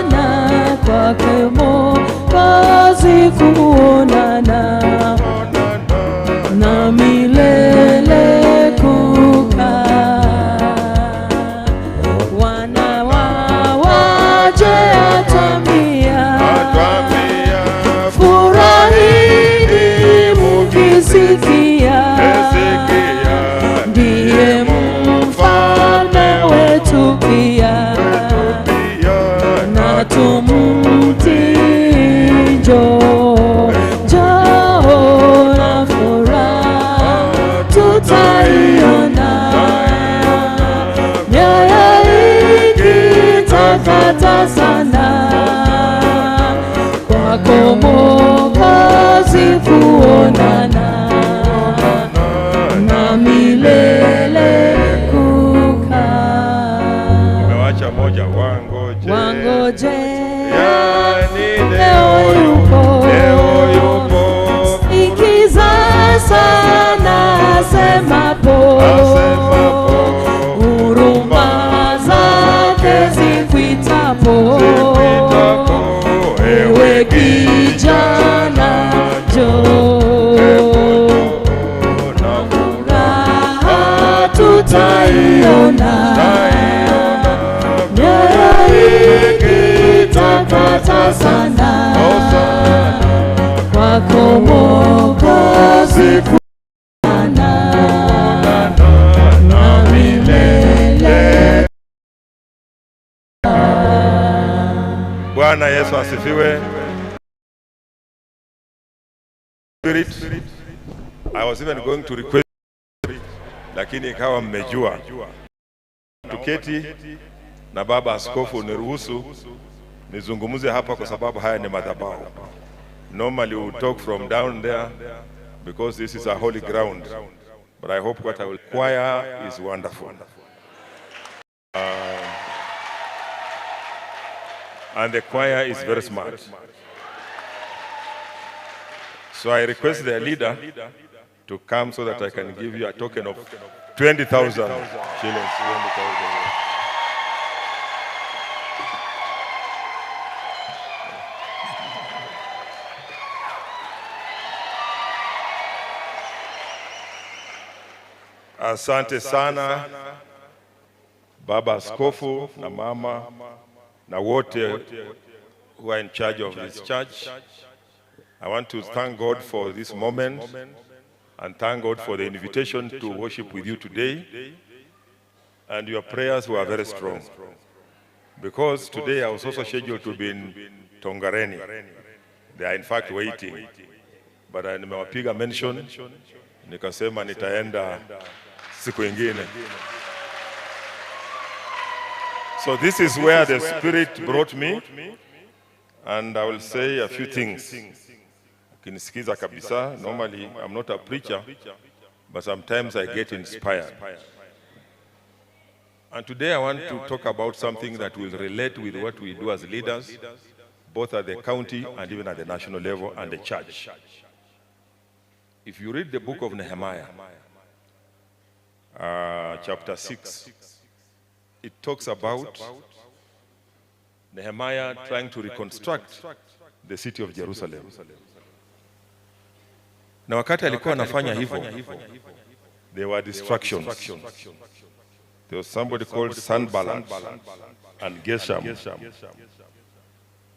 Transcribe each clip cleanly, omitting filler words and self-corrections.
na kwake Mwokozi kuonana na milele kukaa. Wana waje atwambia, furahini mukisikia, ndiye mfalme wetu pia, na tumtii. Njoo na furaha tutaiona, mioyo ikitakata sana, kwako Mwokozi kuonana na milele kukaa. Umewacha moja, wangoje, leo yupo, ikiza sana asemapo, huruma zake zikuitapo, ewe kijana njoo, na furaha tutaiona, mioyo ikitakata sana, kwako Mwokozi kuonana na milele. Bwana Yesu asifiwe. Spirit, I was even going to request, lakini ikawa mmejua. Tuketi na baba askofu, niruhusu nizungumuze hapa kwa sababu haya ni madhabahu. Normally we talk from down there because this is a holy ground. But I hope what I will choir is wonderful. And the choir is very smart. So I request the leader to come so that I can give you a token of 20,000 shillings. Asante sana baba askofu na mama na wote who are in charge of this church. I want to thank God for this moment and thank God for the invitation to worship with you today. And your prayers were very strong, because today I was also scheduled to be in Tongareni. They are in fact waiting, but nimewapiga mention, nikasema nitaenda siku ingine. So this is where the Spirit brought me, and I will say a few things. Kinisikiza kabisa. Normally I'm not a preacher, but sometimes I get inspired. And today I want to talk about something that will relate with what we do as leaders, both at the county and even at the national level and the church. If you read the book of Nehemiah, chapter 6, it talks about Nehemiah trying to reconstruct the city of Jerusalem. Na wakati alikuwa anafanya hivyo, there were distractions. There was somebody called Sanballat and Geshem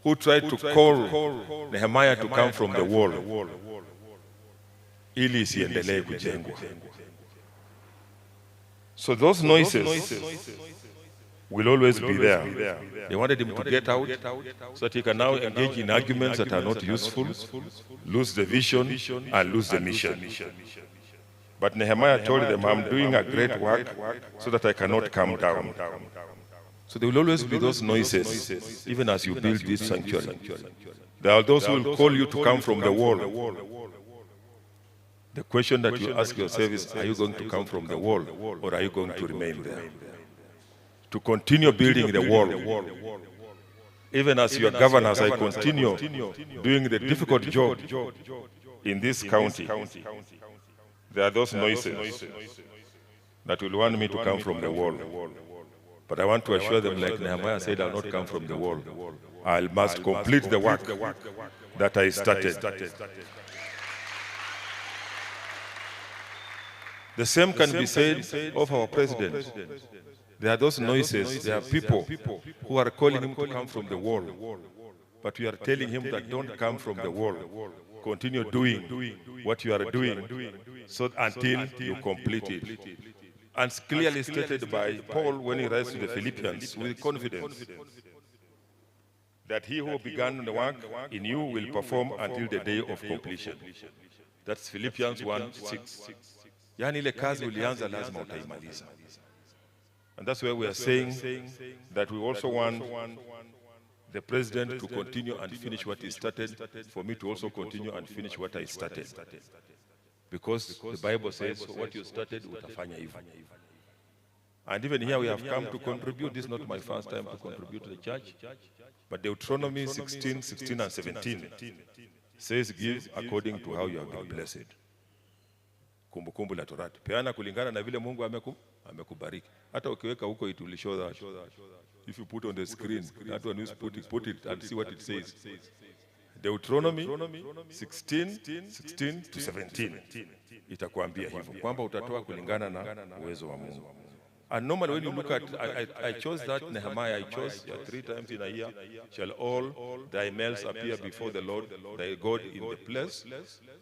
who tried to call Nehemiah to come from the wall ili isiendelee kujengwa. So those noises will always be there. They wanted him to get out so that he can now engage in arguments that are not useful, lose the vision and lose the mission. But Nehemiah told them, I'm doing a great work so that I cannot come down. So there will always be those noises, even as you build this sanctuary. There are those who will call you to come from the wall. The question that you ask yourself is, are you going to come from the wall, or are you going to remain there? To continue building the wall. Even as your governors, I continue doing the difficult job in this county. There are those noises that will want me to come from the wall. But I want to assure them, like Nehemiah said, I'll not come from the wall. I must complete the work that I started. The same can be said of our president. There are those noises, there are people who are calling him to come from the wall. But we are telling him that don't come from the wall. Continue doing what you are doing so until you complete it. And clearly stated by Paul when he writes to the Philippians with confidence that he who began the work in you will perform until the day of completion. That's Philippians 1:6. Yani ile kazi ulianza lazima utaimaliza. And that's why we are saying that we also want the president to continue and finish what he started, for me to also continue and finish what I started. Because the Bible says, what you started, utafanya hivyo. And even here we have come to contribute. This is not my first time to contribute to the church. But Deuteronomy 16, 16 and 17 says, give according to how you have been blessed. Kumbukumbu la Torati. Peana kulingana na vile Mungu amekubariki. Hata ukiweka huko it will show that. If you put on the screen, that one is put it and see what it says. Deuteronomy 16, 16 to 17. Itakuambia hivyo kwamba utatoa kulingana na uwezo wa Mungu. And normally when you look at, I chose that Nehemiah, I chose 3 times in a year, shall all thy males appear before the Lord thy God in the place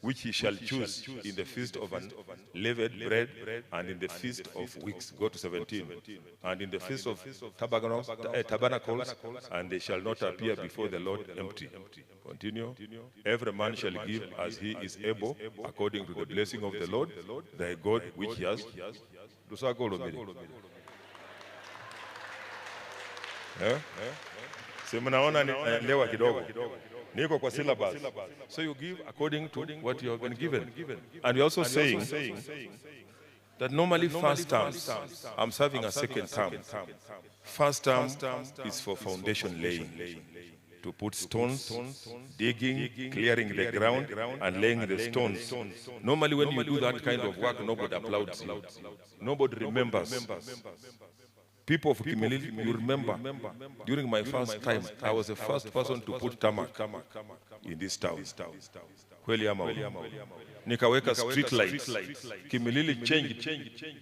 which he shall choose in the feast of unleavened bread and in the feast of weeks. Go to 17. And in the feast of tabernacles, and they shall not appear before the Lord empty. Continue. Every man shall give as he is able, according to the blessing of the Lord thy God which he has. Si mnaona lewa kidogo. Niko kwa syllabus. So you give according to what you have been given. And we're also saying that normally first term, I'm serving a second term. First term is for foundation laying. To put stones, digging, clearing the ground, and laying the stones. Normally when you do that kind of work, nobody applauds you. Nobody remembers. People of Kimilili, you remember, during my first time, I was the first person to put tarmac in this town. Nikaweka street lights. Kimilili changed,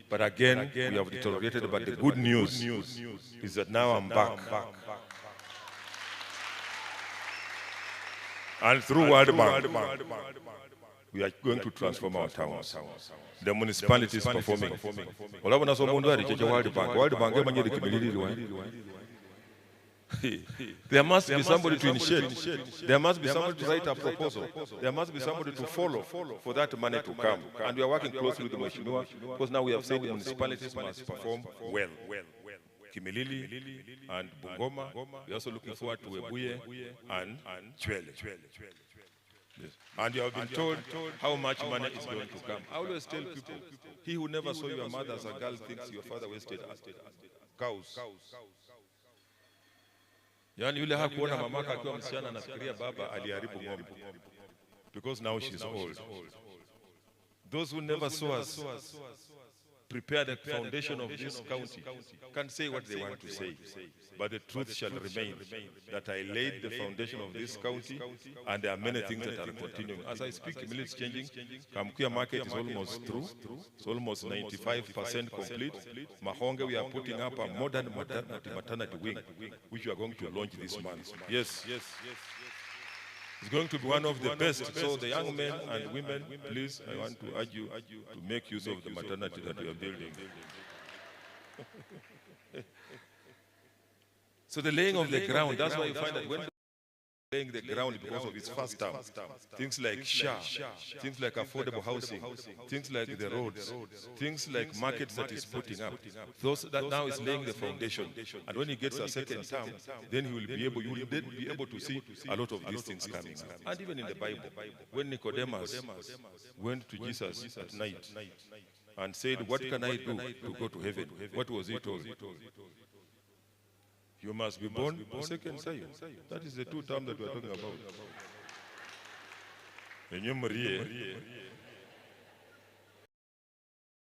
but again, we have deteriorated. But the good news is that now I'm back. And through World Bank, we are going to transform our towns. The municipality is performing. There must be somebody to initiate. There must be somebody to write a proposal. There must be somebody to follow for that money to come. And we are working closely with the Mheshimiwa, because now we have said the municipalities must perform well. Kimilili and Bungoma. We're also looking forward to Webuye and Chwele. Yes. And you have been told how much money is going to come. I always tell people, he who never saw your mother as a girl thinks your father wasted cows. Yani yule hakuona mamaka akiwa msichana anafikiria baba aliharibu ng'ombe. Because now she's old. Those who never saw us prepare the foundation of this county can say what they want to say, but the truth shall remain that I laid the foundation of this county, and there are many things that are continuing. As I speak, Kimilili is changing. Kamkuya market is almost through. It's almost 95% complete. Mahonge, we are putting up a modern maternity wing, which we are going to launch this month. Yes. It's going to be one of the best. So the young men and women, please, I want to urge you to make use of the maternity that we are building. So the laying of the ground, that's why you find that when laying the ground because of its first term, things like SHA, things like affordable housing, things like the roads, things like markets that is putting up, those that now is laying the foundation. And when he gets a second term, then you will be able to see a lot of these things coming up. And even in the Bible, when Nicodemus went to Jesus at night and said, what can I do to go to heaven? What was he told? You must be born a second time. That is the 2 terms that we are talking about. And you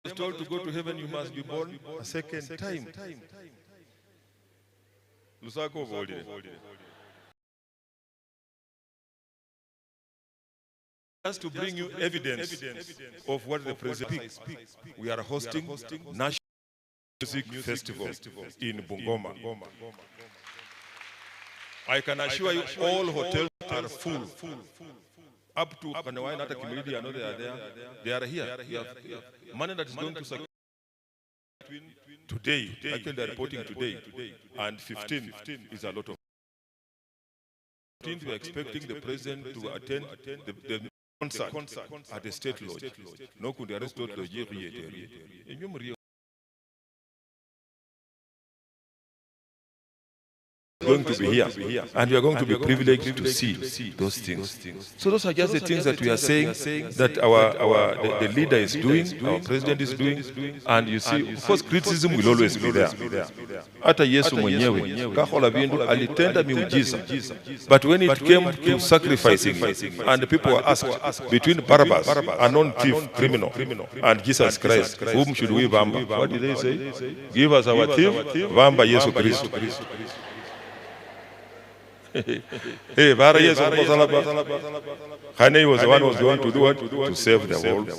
is told to go to heaven, you must be born a second time. Just to bring you evidence of what the president speaks, we are hosting National Music Festival in Bungoma. I can assure you all hotels are full. Up to Kanawai, Nata Kimilidi, I know they are there. They are here. We have money that is going to circulate today. Actually, they are reporting today. And 15 is a lot of. We are expecting the president to attend the concert at the State Lodge. No, could the State Lodge going to be here, and we are going to be privileged to see those things. So those are just the things that we are saying that the leader is doing, our president is doing, and you see, of course, criticism will always be there. Hata Yesu mwenyewe kahola bindu alitenda miujiza, but when it came to sacrificing, and the people were asked between Barabbas, a non-thief criminal, and Jesus Christ, whom should we vamba? What did they say? Give us our thief, vamba Yesu Christ. Hey, Bara Yesu Hane was the one who was going to do what? To save the world.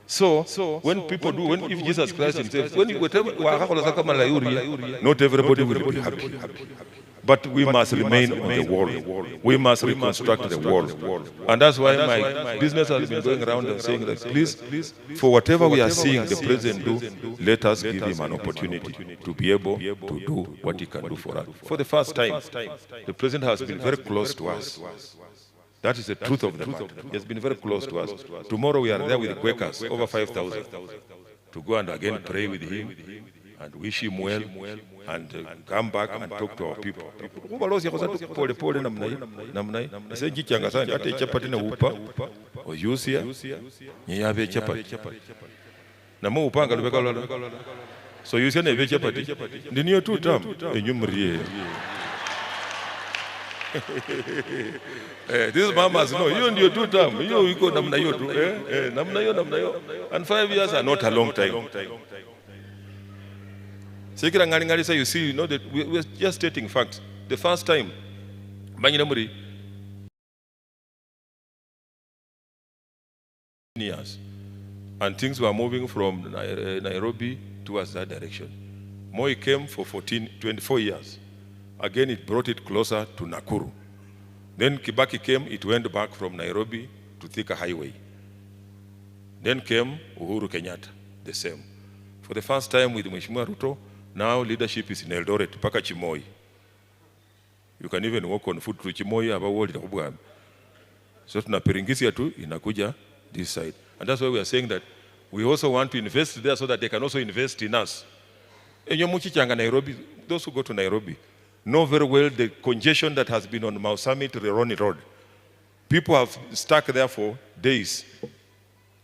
So when people do, if Jesus Christ himself, not everybody will be happy. But we must remain on the wall. We must reconstruct the wall. And that's why my business has been going around and saying that please, for whatever we are seeing the president do, let us give him an opportunity to be able to do what he can do for us. For the first time, the president has been very close to us. That is the truth of the matter. He has been very close to us. Tomorrow we are there with the Quakers, over 5,000, to go and again pray with him and wish him well and come back and talk to our people. So you say never chapati. The near two term, this is Mama's no, you and your two term, you go Namnayo, and 5 years are not a long time. You see, you know that we're just stating facts. The first time, years, and things were moving from Nairobi towards that direction. Moi came for 24 years. Again, it brought it closer to Nakuru. Then Kibaki came, it went back from Nairobi to Thika Highway. Then came Uhuru Kenyatta, the same. For the first time with Mheshimiwa Ruto, now leadership is in Eldoret, paka Chimoi. You can even walk on foot through Chimoi, about so tunapiringisia tu inakuja this side. And that's why we are saying that we also want to invest there so that they can also invest in us. Nairobi, those who go to Nairobi know very well the congestion that has been on Mau Summit, Rironi Road. People have stuck there for days.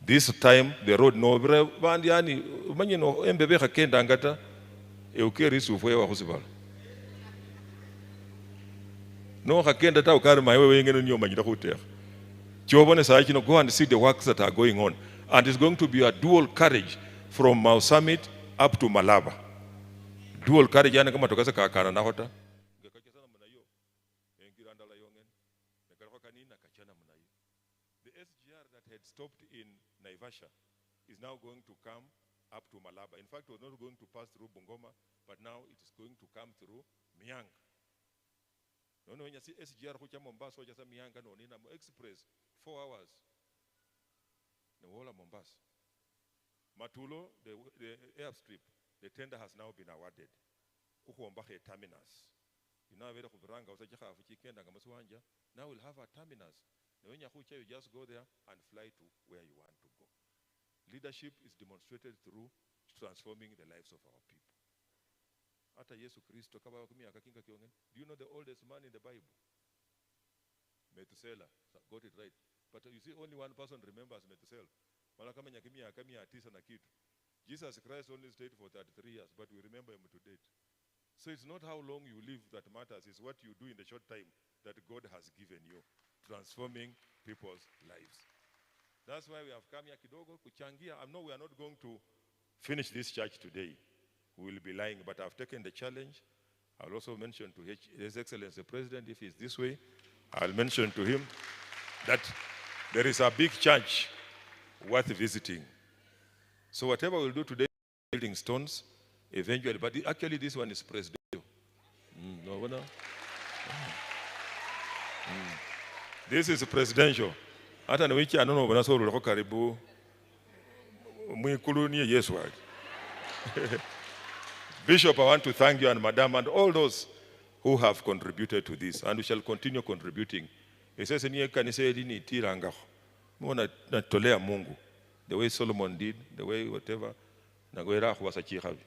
This time, the road no bandiani manino embebe hakenda ngata eukeri sufuwe wa hospital. No hakenda ta ukari maiwe ngene nyo manyita hotel. Chobone sa no go and see the works that are going on, and it's going to be a dual carriage from Mau Summit up to Malaba. Dual carriage yana kama tokasa kakana na hota. The SGR that had stopped in Naivasha is now going to come up to Malaba. In fact, it was not going to pass through Bungoma, but now it is going to come through Miang. No, when you see SGR kucha Mombasa, just Mianga no nina express 4 hours. The whole of Mombasa. Matulo, the airstrip, the tender has now been awarded. Ukuombahe terminus. Now we'll have a terminus. When you just go there and fly to where you want to go. Leadership is demonstrated through transforming the lives of our people. Do you know the oldest man in the Bible? Methuselah got it right. But you see, only one person remembers Methuselah. Jesus Christ only stayed for 33 years, but we remember him to date. So it's not how long you live that matters, it's what you do in the short time that God has given you, transforming people's lives. That's why we have come here kidogo kuchangia. I know we are not going to finish this church today. We will be lying, but I've taken the challenge. I'll also mention to His Excellency the President, if he's this way, I'll mention to him that There is a big church worth visiting. So whatever we'll do today, building stones, eventually, but actually this one is presidential. No. This is presidential. Hata na wiki anono bana so rulako karibu mwikulu ni Yesu wali. Bishop, I want to thank you and Madam and all those who have contributed to this, and we shall continue contributing. It says ni kanisa ni tiranga. Mona natolea Mungu. The way Solomon did, the way whatever. Nagwera was a chihavi.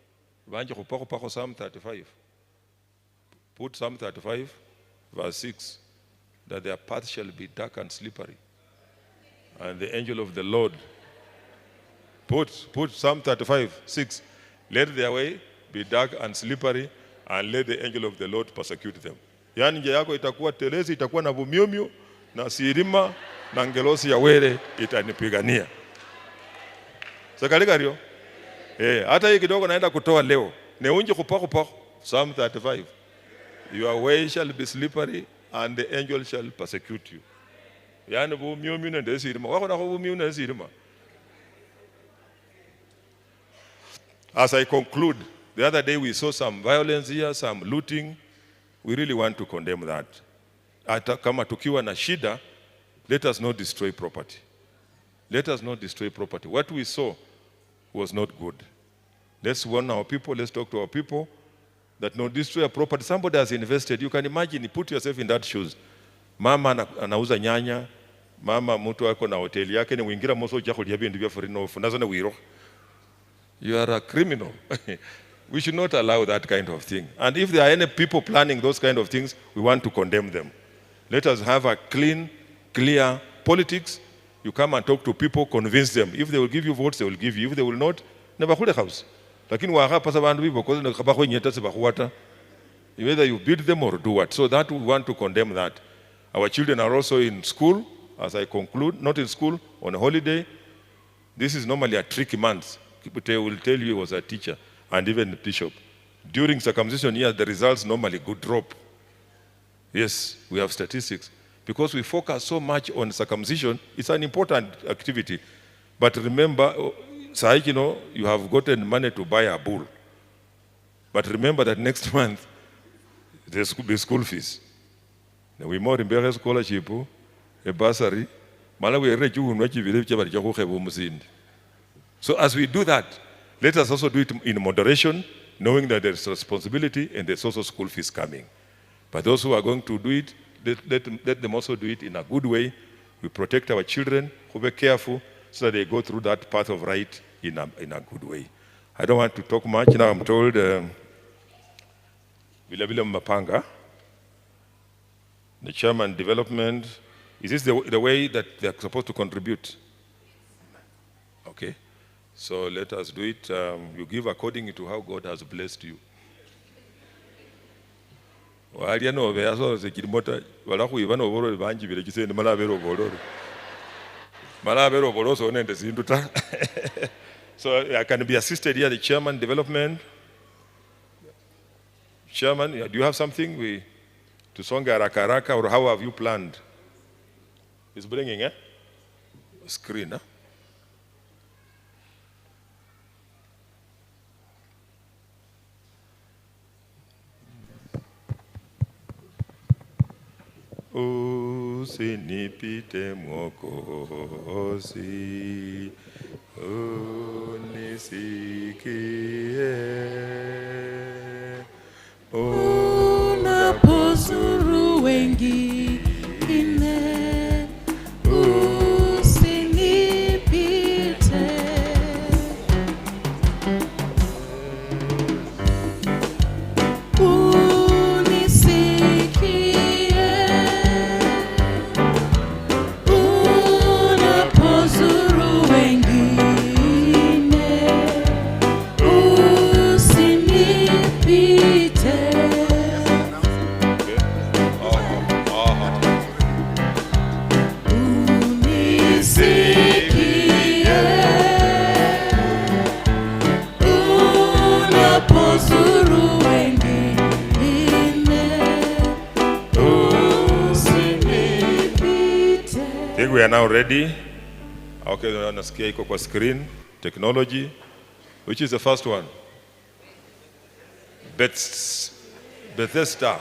Vanje kupako Psalm 35. Put Psalm 35, verse 6, that their path shall be dark and slippery, and the angel of the Lord. Put Psalm 35, 6. Let their way be dark and slippery, and let the angel of the Lord persecute them. Yani njia yako itakuwa telezi, itakuwa na vumiumyu, na sirima, na ngelosi ya wele itanipigania. Sakalika rio? Hata hii kidogo naenda kutoa leo. Neunje kupako Psalm 35. Your way shall be slippery, and the angel shall persecute you. Yani vumiumyu na ndesirima. Wako na vumiumyu na ndesirima. As I conclude, the other day we saw some violence here, some looting. We really want to condemn that. Hata kama tukiwa na shida, let us not destroy property. Let us not destroy property. What we saw was not good. Let's warn our people, let's talk to our people that no destroy a property. Somebody has invested. You can imagine, put yourself in that shoes. Mama anauza nyanya, mama mtu wako na hoteli yake ni wingira moso chako liabi ndivyo for no funazana wiro. You are a criminal. We should not allow that kind of thing. And if there are any people planning those kind of things, we want to condemn them. Let us have a clean, clear politics. You come and talk to people, convince them. If they will give you votes, they will give you. If they will not, never hold a house. Lakini wahapa sabandu bibo kozi nakabako nyeta sebakuwata. Either you beat them or do what. So that we want to condemn that. Our children are also in school, as I conclude, not in school, on a holiday. This is normally a tricky month. They will tell you he was a teacher and even a bishop. During circumcision years, the results normally go drop. Yes, we have statistics. Because we focus so much on circumcision, it's an important activity. But remember, you have gotten money to buy a bull. But remember that next month, there will be school fees. We more in scholarship, a bursary. So as we do that, let us also do it in moderation, knowing that there is responsibility and there's also school fees coming. But those who are going to do it, let them also do it in a good way. We protect our children, who be careful, so that they go through that path of right in a good way. I don't want to talk much. Now I'm told William Mapanga, the chairman development, is this the way that they're supposed to contribute? Okay. So let us do it. You give according to how God has blessed you. So I can be assisted here, the chairman development. Chairman, do you have something to songa rakaraka, or how have you planned? It's bringing a screen, huh? Usinipite Mwokozi, unisikie. Unapozuru wengine, usinipite. Usinipite. think we are now ready. Okay, nasikia iko kwa screen. Technology. Which is the first one? Bethesda.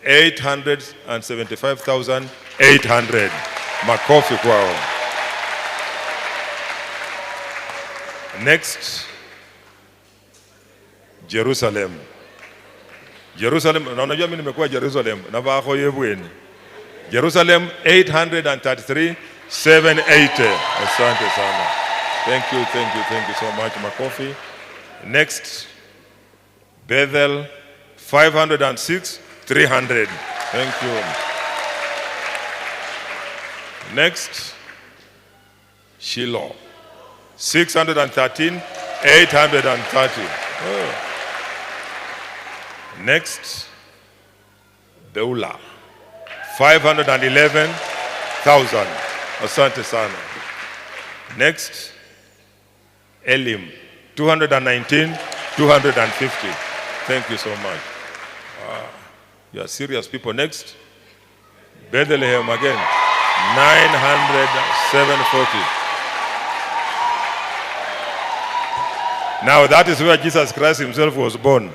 875,800. Makofi kwao. Next, Jerusalem. Jerusalem, na unajua mimi nimekuwa Jerusalem, na bako yebweni. Jerusalem 833,780. Asante sana. Thank you so much, Makofi. Next, Bethel 506,300. Thank you. Next, Shiloh 613,830. Oh. Next, Beulah 511,000. Asante sana. Next, Elim 219,250. Thank you so much. You are serious people. Next, Bethlehem again 900,740. Now that is where Jesus Christ himself was born.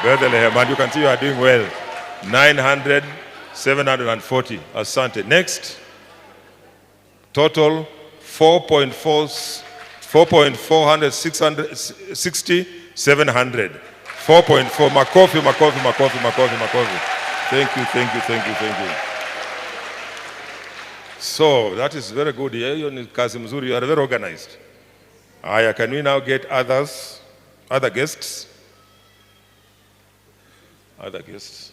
Bethlehem, and you can see you are doing well. 900,740. Asante. Next, total 4.460,700. 4.4. Makofi. Thank you. So that is very good. Kazi mzuri, you are very organized. Aya, can we now get other guests? Other guests.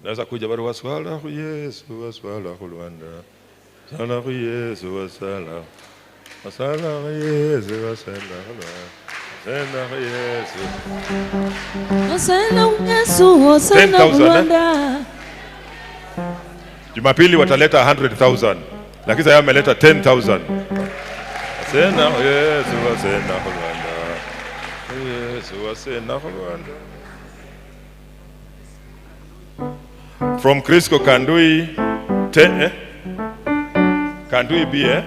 Naweza kuja bado waswala ku Yesu, waswala ku Rwanda. Waswala ku Yesu, waswala. Waswala ku Yesu, waswala ku Rwanda. Waswala ku Yesu. Waswala ku Yesu, waswala ku Rwanda. Jumapili wataleta 100,000. Lakini sasa wameleta 10,000. Wasena Yesu, wasena ku Rwanda. Yesu, wasena ku Rwanda. From Crisco, can we be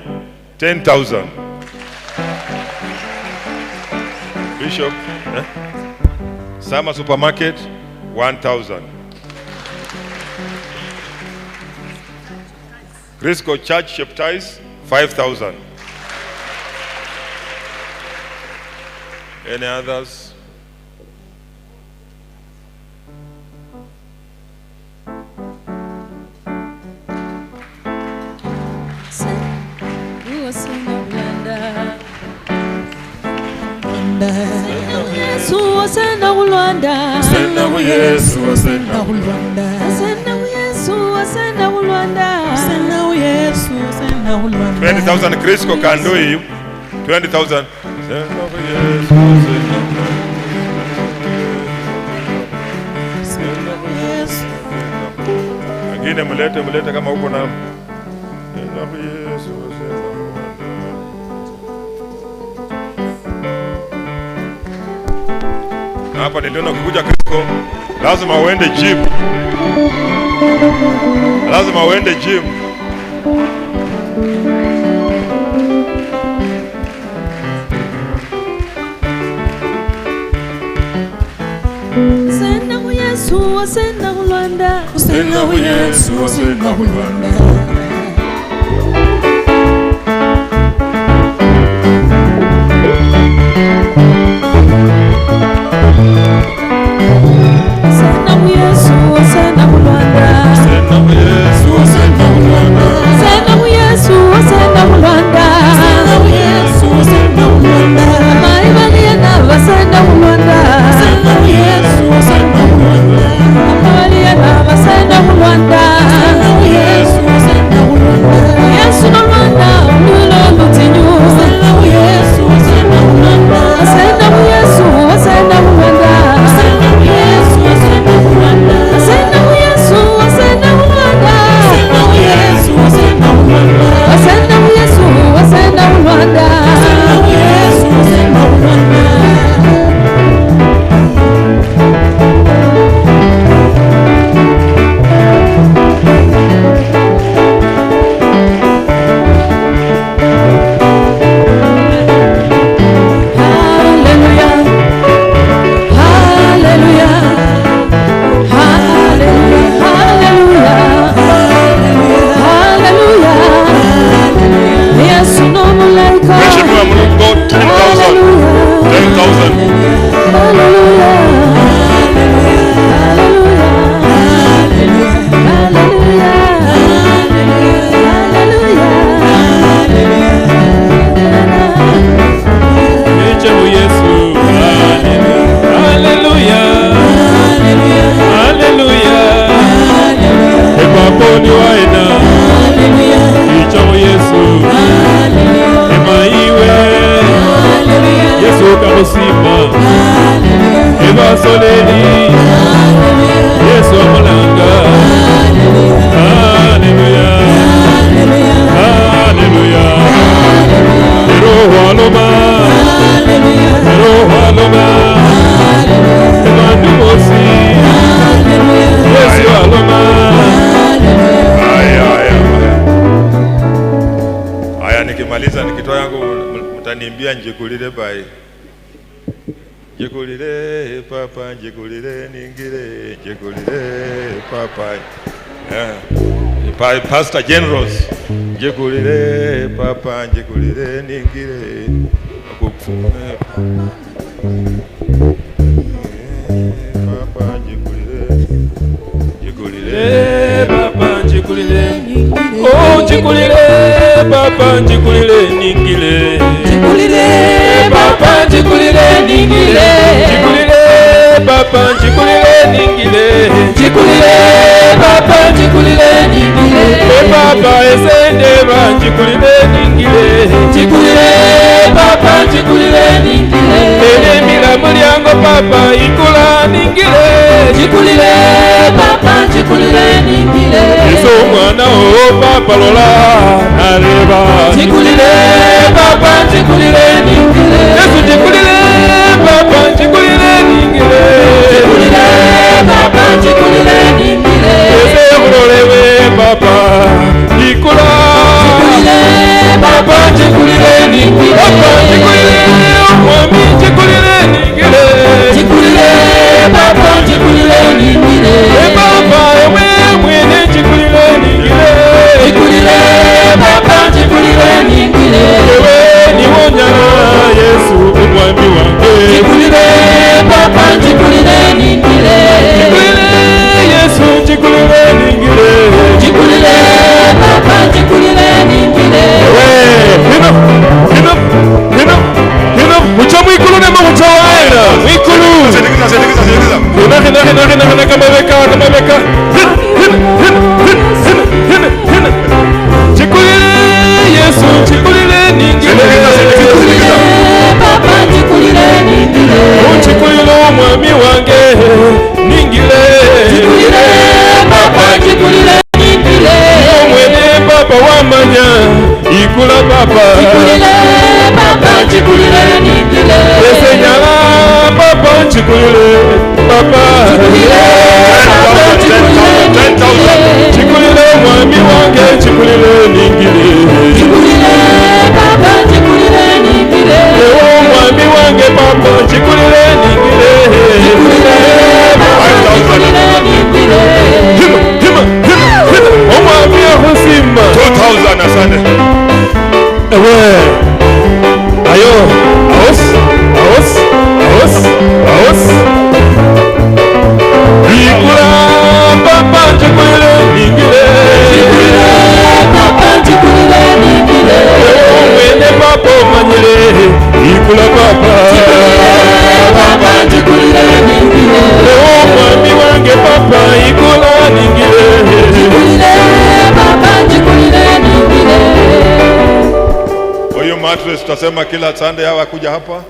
10,000? Bishop, Sama Supermarket, 1,000. Crisco Church Sheptais, 5,000. Any others? Yesu wasenda ku Rwanda. Yesu wasenda ku Rwanda. Yesu wasenda ku Rwanda. Yesu wasenda ku Rwanda. 20,000 Crisco can do it. 20,000. Angine mulete kama uko na. Hapa niliona ukikuja Crisco lazima uende gym. Wasenda ku Yesu, wasenda ku Rwanda. Wasenda ku Yesu, wasenda ku Rwanda. Wasenda basoleli Yesu amulanga Haleluya Haleluya Roho aloma Roho aloma Ebandu bosi Yesu aloma Aya nikimaliza nikitoa yangu mtaniimbia njikulile bai. Njikulile papa njikulile ningile njikulile papa. Pastor Generals njikulile papa njikulile ningile papa njikulile papa njikulile oh njikulile papa njikulile ningile njikulile papa njikulile ningile njikulile papa njikulile ningile njikulile papa njikulile ningile papa esende ba njikulile ningile njikulile papa njikulile ningile ene milambo lyango papa ikula ningile njikulile papa njikulile ningile Yesu mwana o papa lola nareba njikulile papa njikulile ningile Yesu njikulile papa njikulile ningile njikulile papa njikulile ningile Yesu mulolewe papa ikula njikulile papa njikulile ningile papa njikulile omwami njikulile ningile njikulile papa njikulile ningile papa ewe mwene njikulile ningile njikulile papa njikulile ningile ewe niwonyana Yesu omwami wange njikulile papa njikulile ningile njikulile Yesu njikulile ningile njikulile papa njikulile ningile hino mucha mwikulu nema mucha waena mwikulu hina kamabeka njikulile Yesu njikulile ningile njikulile papa njikulile ningile njikulile omwami wange ningile njikulile papa njikulile ningile omwene papa wamanya ikula papa njikulile papa njikulile ningile esenyala papa njikulile papa njikulile papa njikulile ningile njikulile omwami wange njikulile ningile njikulile papa njikulile ningile ewo omwami wange papa njikulile ningile njikulile papa njikulile ningile hima omwami ahusimba 2000 asante. ewe ayo aos ikula papa njikulile ningile njikulile papa njikulile ningile omwene papa omanyile ikula papa papa njikulile ningile omwami wange papa ikula ningile njikulile papa njikulile ningile Oyo mattress tutasema kila Sunday hawa kuja hapa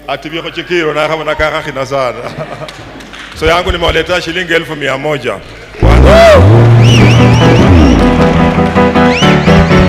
atibio chikiro na kama nakaka kina sana. So yangu nimewaletea shilingi 1100.